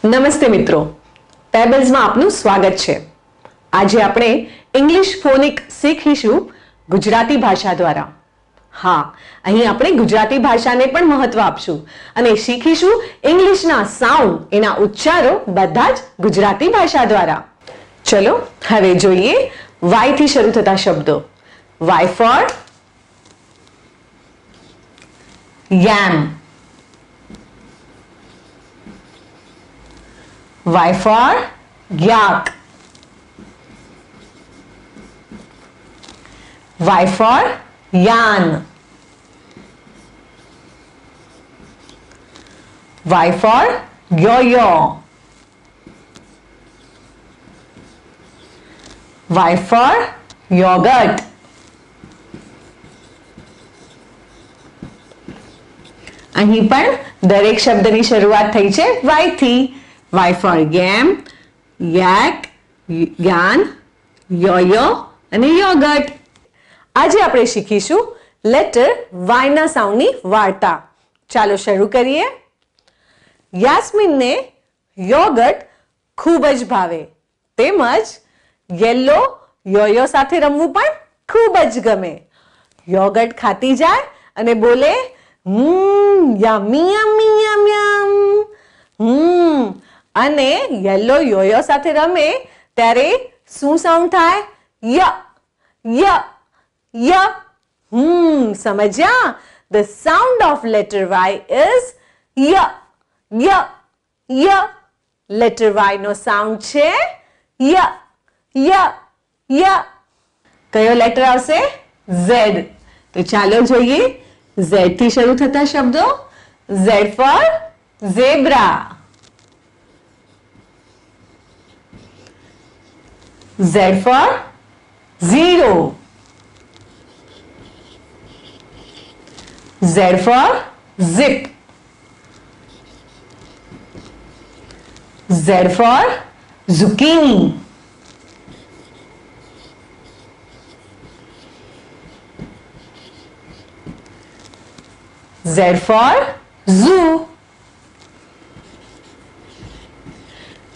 નમસ્તે મિત્રો, પેબલ્સમાં આપનું સ્વાગત છે। આજે આપણે ઇંગ્લિશ ફોનિક શીખીશું ગુજરાતી ભાષા દ્વારા। હા, અહીં આપણે ગુજરાતી ભાષાને પણ મહત્વ આપશું અને શીખીશું ઇંગ્લિશના સાઉન્ડ, એના ઉચ્ચારો બધા જ ગુજરાતી ભાષા દ્વારા। ચલો હવે જોઈએ વાય થી શરૂ થતા શબ્દો। Y for yam, Y for yak, Y for yarn, Y for yo-yo, Y for yogurt, અહીં પણ દરેક શબ્દની શરૂઆત થઈ છે Y થી। Y for yam, yak, yarn, yo-yo અને yogurt। આજે આપણે શીખીશું લેટર Y ના સાઉન્ડની વાર્તા। ચાલો શરૂ કરીએ। યાસ્મીનને યોગર્ટ ખૂબ જ ભાવે, તેમજ યેલો યોયો સાથે રમવું પણ ખૂબ જ ગમે। યોગર્ટ ખાતી જાય અને બોલે યમી યમી યમ યમ। અને યેલો યોયો સાથે રમે ત્યારે શું સાઉન્ડ થાય? ય ય ય। સમજ્યા? The sound of letter Y is ય ય ય। letter Y નો સાઉન્ડ છે ય ય ય। કયો લેટર આવશે? Z। તો ચાલો જોઈએ Z થી શરૂ થતા શબ્દો। Z for zebra, Z for zero, Z for zip, Z for zucchini, Z for zoo।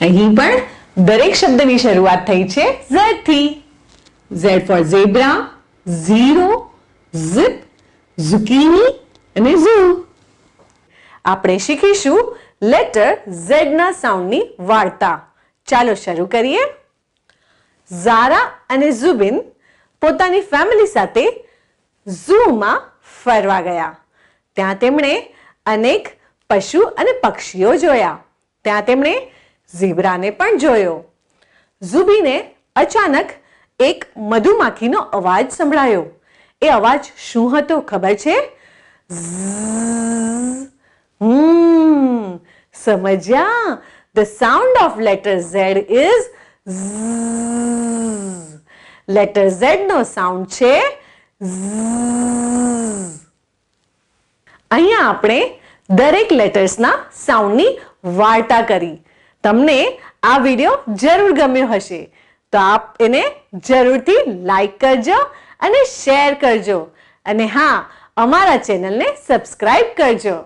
અહીં પણ દરેક શબ્દની શરૂઆત થઈ છે Z થી। Z for zebra, zero, zip, zucchini અને zoo। આપણે શીખીશું લેટર Z ના સાઉન્ડની વાર્તા। ચાલો શરૂ કરીએ। ઝારા અને ઝુબિન પોતાની ફેમિલી સાથે ઝૂમાં ફરવા ગયા। ત્યાં તેમણે અનેક પશુ અને પક્ષીઓ જોયા। ત્યાં તેમણે ઝીબ્રાને પણ જોયો। ઝુબીને અચાનક એક મધુમાખીનો અવાજ સંભળાયો। એ અવાજ શું હતો ખબર છે? સમજ્યા? The sound of letter Z is letter Z નો સાઉન્ડ છે અહીંયા આપણે દરેક લેટર્સના સાઉન્ડની વાર્તા કરી। તમને આ વિડિયો જરૂર ગમ્યો હશે તો આપ એને જરૂરથી લાઈક કરજો અને શેર કરજો અને હા, અમારા ચેનલને સબસ્ક્રાઇબ કરજો।